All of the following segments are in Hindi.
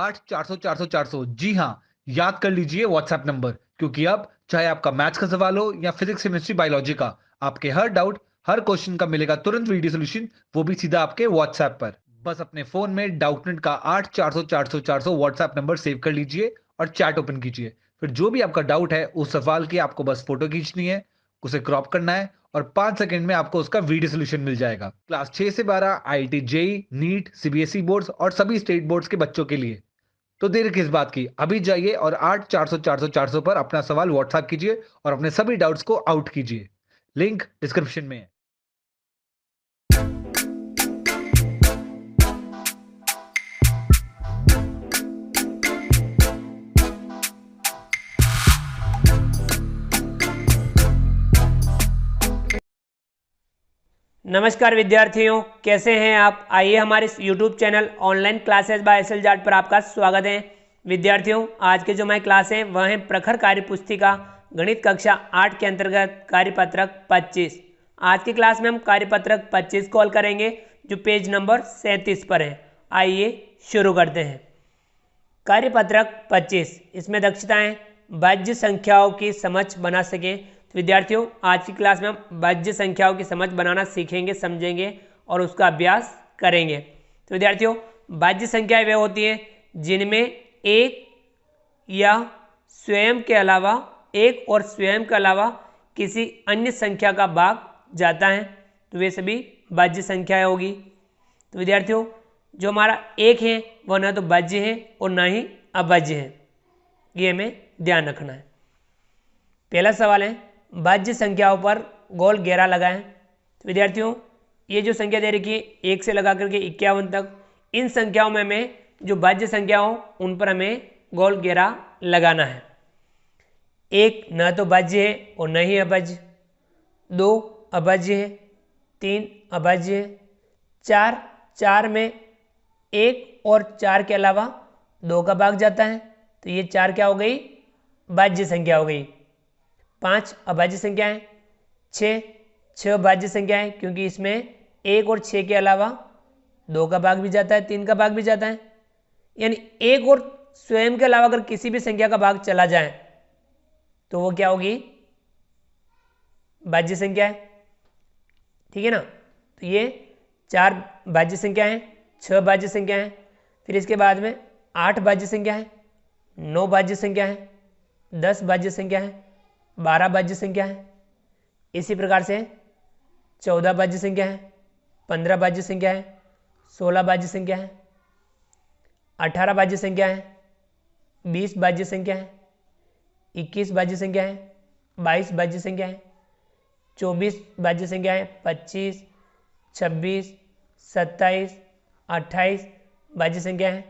8 400 400 400। जी हाँ, याद कर लीजिए व्हाट्सएप नंबर, क्योंकि अब चाहे आपका मैथ्स का सवाल हो या फिजिक्स केमिस्ट्री बायोलॉजी का, आपके हर डाउट, हर क्वेश्चन का मिलेगा तुरंत वीडियो सोल्यूशन, वो भी सीधा आपके व्हाट्सएप पर। बस अपने फोन में डाउटनेट का 8 400 400 400 व्हाट्सएप नंबर सेव कर लीजिए और चैट ओपन कीजिए। फिर जो भी आपका डाउट है उस सवाल की आपको बस फोटो खींचनी है, उसे क्रॉप करना है और 5 सेकंड में आपको उसका वीडियो सोल्यूशन मिल जाएगा। क्लास 6 से 12 IIT JEE, NEET, CBSE boards और सभी स्टेट बोर्ड्स के बच्चों के लिए। तो देर किस बात की, अभी जाइए और 8 400 400 400 पर अपना सवाल व्हाट्सएप कीजिए और अपने सभी डाउट्स को आउट कीजिए। लिंक डिस्क्रिप्शन में है। नमस्कार विद्यार्थियों, कैसे हैं आप। आइए हमारे इस YouTube channel online classes by S L Jat पर आपका स्वागत है। विद्यार्थियों, आज के जो हमारी क्लास हैं वह है प्रखर कार्य पुस्तिका गणित कक्षा 8 के अंतर्गत कार्यपत्रक 25। आज की क्लास में हम कार्यपत्रक 25 को हल करेंगे, जो पेज नंबर 37 पर है। आइए शुरू करते हैं। कार्यपत्रक 25, इसमें दक्षताएं बाह्य संख्याओं की समझ बना सकें। विद्यार्थियों, आज की क्लास में हम बाह्य संख्याओं की समझ बनाना सीखेंगे, समझेंगे और उसका अभ्यास करेंगे। तो विद्यार्थियों, बाह्य संख्याएं वे होती हैं जिनमें एक या स्वयं के अलावा एक और स्वयं के अलावा किसी अन्य संख्या का भाग जाता है, तो वे सभी बाह्य संख्याएं होगी। तो विद्यार्थियों, जो हमारा एक है वह न तो बाह्य है और न ही अबाह्य है, ये हमें ध्यान रखना है। पहला सवाल है, बाह्य संख्याओं पर गोल घेरा लगाएं। तो विद्यार्थियों, ये जो संख्या दे रखी है 1 से लगा करके 51 तक, इन संख्याओं में हमें जो बाह्य संख्या हो उन पर हमें गोल घेरा लगाना है। 1 न तो बाह्य है और न ही अबाह्य, 2 अबाह्य है, 3 अबाह्य है, 4 में 1 और 4 के अलावा 2 का भाग जाता है, तो ये 4 क्या हो गई, बाह्य संख्या हो गई। 5 अबाह्य संख्या है, 6 बाह्य संख्या है, क्योंकि इसमें 1 और 6 के अलावा 2 का भाग भी जाता है, 3 का भाग भी जाता है। यानी 1 और स्वयं के अलावा अगर किसी भी संख्या का भाग चला जाए तो वो क्या होगी, बाह्य संख्या है। ठीक है ना। तो ये 4 बाह्य संख्या है, 6 बाह्य संख्या है, फिर इसके बाद में 8 बाह्य संख्या है, 9 बाह्य संख्या है, 10 बाह्य संख्या है, 12 बाह्य संख्या है। इसी प्रकार से 14 बाह्य संख्या है, 15 बाह्य संख्या है, 16 बाह्य संख्या है, 18 बाह्य संख्या है, 20 बाह्य संख्या है, 21 बाह्य संख्या है, 22 बाह्य संख्या है, 24 बाह्य संख्या है, 25, 26, 27, 28 बाह्य संख्या है,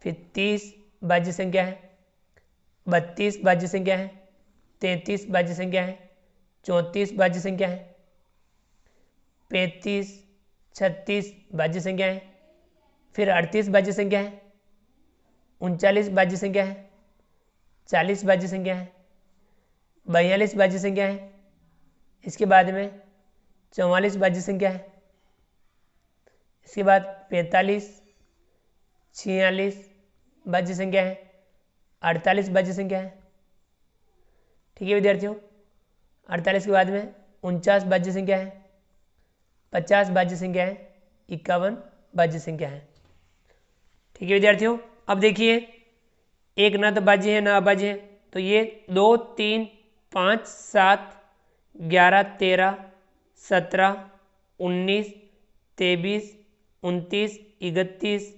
फिर 30 बाह्य संख्या है, 32 बाह्य संख्या है, 33 बाह्य संख्या है, 34 बाह्य संख्या है, 35, 36 बाह्य संख्या है, फिर 38 बाह्य संख्या है, 39 बाह्य संख्या है, 40 बाह्य संख्या है, 42 बाह्य संख्या है, इसके बाद में 44 बाह्य संख्या है, इसके बाद 45, 46 बाह्य संख्या है, 48 बाह्य संख्या है। ठीक है विद्यार्थियों, 48 के बाद में 49 बाह्य संख्या है, 50 बाह्य संख्या है, 51 बाह्य संख्या है। ठीक है विद्यार्थियों, अब देखिए एक ना तो बाह्य है ना अबाह्य है, तो ये 2 3 5 7 11 13 17 19 23 29 31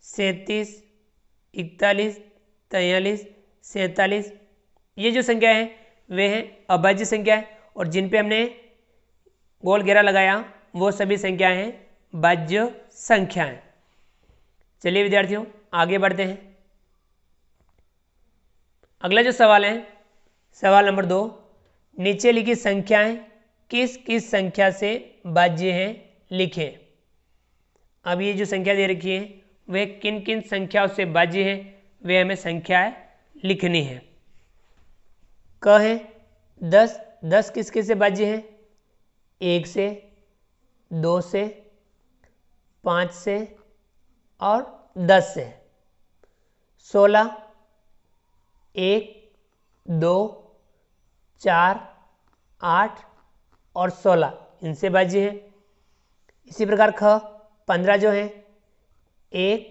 37 41 43 47, ये जो संख्या है वे हैं अबाह्य संख्या है, और जिन पे हमने गोल घेरा लगाया वो सभी संख्याएं हैं बाह्य संख्याएं। चलिए विद्यार्थियों, आगे बढ़ते हैं। अगला जो सवाल है, सवाल नंबर 2, नीचे लिखी संख्याएं किस किस संख्या से बाह्य हैं, लिखें। अब ये जो संख्या दे रखी है वे किन किन संख्याओं से बाह्य है, वे हमें संख्याएं लिखनी है। क है 10, 10 किसके से बाह्य है, 1 से, 2 से, 5 से और 10 से। 16, 1, 2, 4, 8 और 16 इनसे भाज्य है। इसी प्रकार ख 15 जो है 1,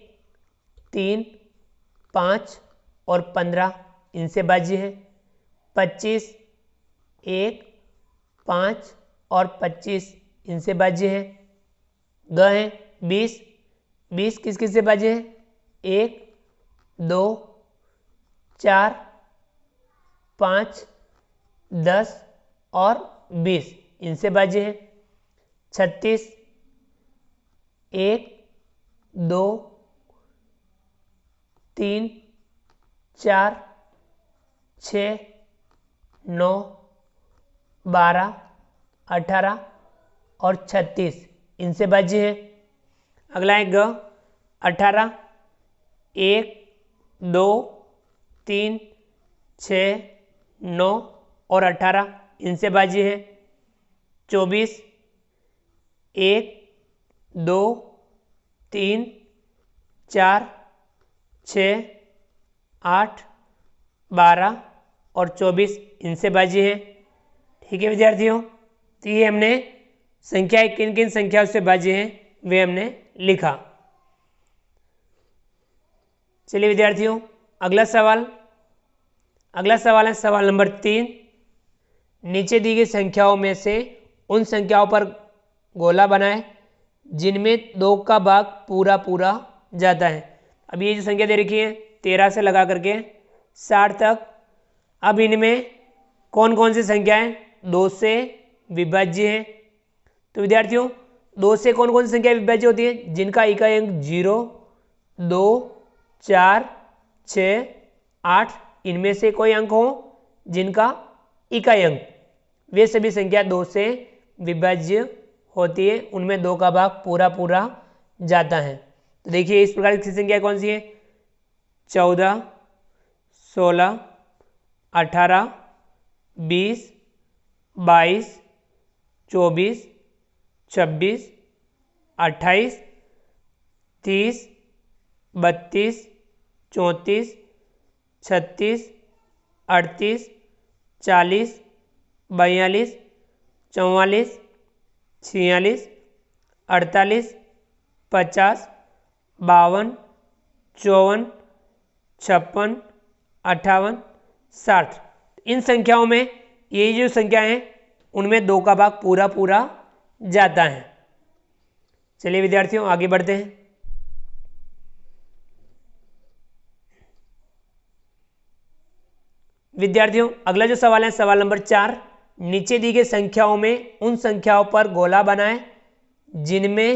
3, 5 और 15 इनसे भाज्य है। 25, 1, 5 और 25 इनसे भाज्य है। ग है 20, 20 किस किस से भाज्य है? 1, 2, 4, 5, 10 और 20 इनसे भाज्य है। 36, 1, 2, 3, 4, 6, 9, 12, 18 और 36 इनसे भाज्य है। अगला है ग 18, 1, 2, 3, 6, 9 और 18 इनसे भाज्य है। 24, 1, 2, 3, 4, 6, 8, 12 और 24 इनसे भाज्य है। ठीक है विद्यार्थियों, तो ये हमने संख्याएं किन किन संख्याओं से भाज्य हैं वे हमने लिखा। चलिए विद्यार्थियों, अगला सवाल है सवाल नंबर 3। नीचे दी गई संख्याओं में से उन संख्याओं पर गोला बनाएं जिनमें 2 का भाग पूरा पूरा जाता है। अब ये जो संख्या दे रखी है 13 से लगा करके 60 तक, अब इनमें कौन कौन सी संख्याएं 2 से विभाज्य हैं? तो विद्यार्थियों 2 से कौन कौन सी संख्या विभाज्य होती है? जिनका इकाई अंक 0, 2, 4, 6, 8 इनमें से कोई अंक हो जिनका इकाई अंक, वे सभी संख्या 2 से विभाज्य होती है, उनमें 2 का भाग पूरा पूरा जाता है। तो देखिए इस प्रकार की संख्या कौन सी है? 14, 16, 18, 20, 22, 24, 26, 28, 30, 32, 34, 36, 38, 40, 42, 44, 46, 48, 50, 52, 54, 56, 58, 60 इन संख्याओं में ये जो संख्याएं हैं उनमें 2 का भाग पूरा पूरा जाता है। चलिए विद्यार्थियों आगे बढ़ते हैं। विद्यार्थियों अगला जो सवाल है सवाल नंबर 4। नीचे दी गई संख्याओं में उन संख्याओं पर गोला बनाएं जिनमें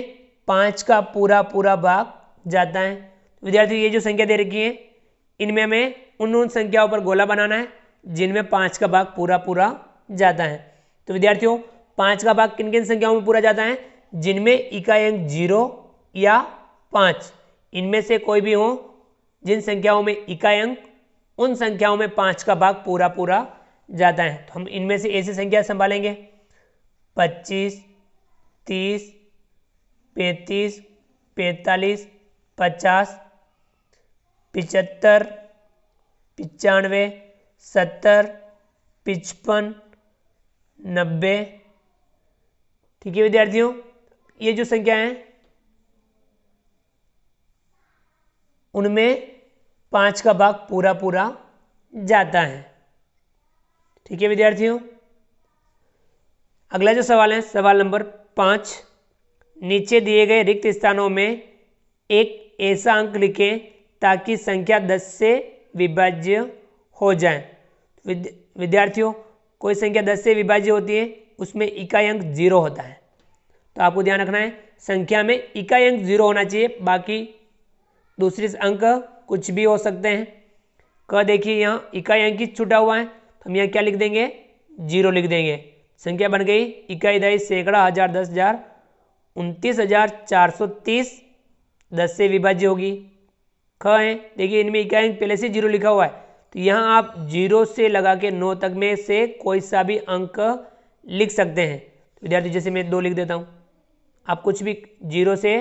5 का पूरा पूरा भाग जाता है। विद्यार्थियों ये जो संख्या दे रखी है इनमें हमें उन संख्याओं पर गोला बनाना है जिनमें 5 का भाग पूरा पूरा जाता है। तो विद्यार्थियों 5 का भाग किन किन संख्याओं में पूरा जाता है? जिनमें इकाई अंक 0 या 5 इनमें से कोई भी हो, जिन संख्याओं में इकाई अंक उन संख्याओं में 5 का भाग पूरा पूरा जाता है। तो हम इनमें से ऐसी संख्या संभालेंगे 25, 30, 35, 45, 50, 75, 95, 70, 55, 90। ठीक है विद्यार्थियों, ये जो संख्या है उनमें 5 का भाग पूरा पूरा जाता है। ठीक है विद्यार्थियों, अगला जो सवाल है सवाल नंबर 5। नीचे दिए गए रिक्त स्थानों में एक ऐसा अंक लिखें ताकि संख्या 10 से विभाज्य हो जाए। विद्यार्थियों कोई संख्या 10 से विभाज्य होती है उसमें इकाई अंक 0 होता है। तो आपको ध्यान रखना है संख्या में इकाई अंक 0 होना चाहिए, बाकी दूसरे अंक कुछ भी हो सकते हैं। क देखिए यहाँ इकाई अंक ही छूटा हुआ है तो हम यहाँ क्या लिख देंगे? 0 लिख देंगे। संख्या बन गई इकाई दही सैकड़ा हजार 10,000 29,430 10 से विभाज्य होगी। ख है देखिए इनमें इकाई अंक पहले से 0 लिखा हुआ है तो यहाँ आप 0 से लगा के 9 तक में से कोई सा भी अंक लिख सकते हैं। विद्यार्थी जैसे मैं 2 लिख देता हूँ, आप कुछ भी 0 से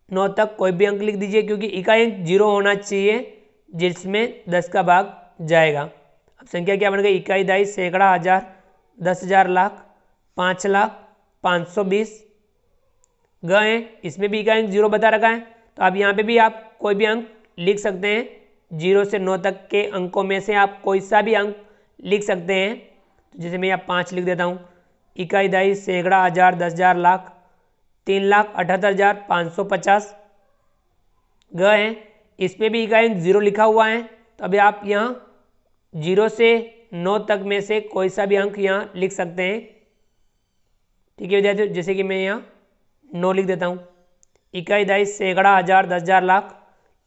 9 तक कोई भी अंक लिख दीजिए, क्योंकि इकाई अंक 0 होना चाहिए जिसमें 10 का भाग जाएगा। अब संख्या क्या बन गई? इकाई, दहाई, सैकड़ा, हजार, 10,000, लाख, 5 लाख, 520। गए, इसमें भी इकाई अंक 0 बता रखा है, तो अब यहाँ पे भी आप कोई भी अंक लिख सकते हैं। 0 से 9 तक के अंकों में से आप कोई सा भी अंक लिख सकते हैं। तो जैसे मैं यहाँ 5 लिख देता हूँ। इकाई, दहाई, सैकड़ा, हजार, 10,000, लाख, 3,78,550। गए, इसमें भी इकाई अंक 0 लिखा हुआ है, तो अभी आप यहाँ 0 से 9 तक में से कोई सा भी अंक यहाँ लिख सकते हैं। ठीक है विद्यार्थियों, जैसे कि मैं यहाँ 9 लिख देता हूँ। इकाई, दहाई, सैकड़ा, हजार, 10,000, लाख,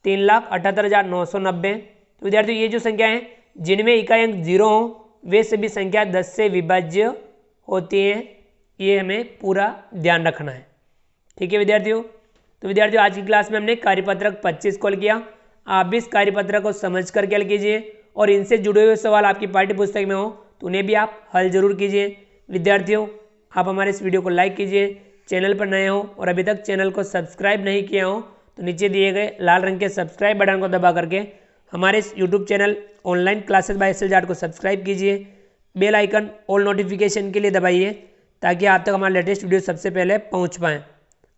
3,78,990। तो विद्यार्थियों ये जो संख्या है जिनमें इकाई अंक 0 हो वे सभी संख्या 10 से विभाज्य होती हैं, ये हमें पूरा ध्यान रखना है। ठीक है विद्यार्थियों, तो विद्यार्थियों आज की क्लास में हमने कार्यपत्रक 25 को हल किया। आप भी इस कार्यपत्रक को समझ करके हल कीजिए और इनसे जुड़े हुए सवाल आपकी पाठ्य पुस्तक में हो तो उन्हें भी आप हल जरूर कीजिए। विद्यार्थियों आप हमारे इस वीडियो को लाइक कीजिए, चैनल पर नए हो और अभी तक चैनल को सब्सक्राइब नहीं किया हो तो नीचे दिए गए लाल रंग के सब्सक्राइब बटन को दबा करके हमारे इस YouTube channel online classes by SL Jat को सब्सक्राइब कीजिए। बेल आइकन ऑल नोटिफिकेशन के लिए दबाइए ताकि आप तक हमारा लेटेस्ट वीडियो सबसे पहले पहुंच पाएँ।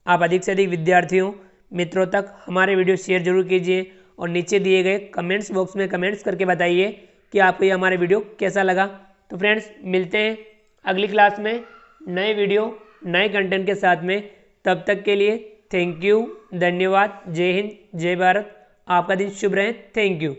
आप अधिक से अधिक विद्यार्थियों मित्रों तक हमारे वीडियो शेयर जरूर कीजिए और नीचे दिए गए कमेंट्स बॉक्स में कमेंट्स करके बताइए कि आपको ये हमारे वीडियो कैसा लगा। तो फ्रेंड्स मिलते हैं अगली क्लास में नए वीडियो नए कंटेंट के साथ में। तब तक के लिए थैंक यू, धन्यवाद, जय हिंद, जय भारत। आपका दिन शुभ रहे। Thank you.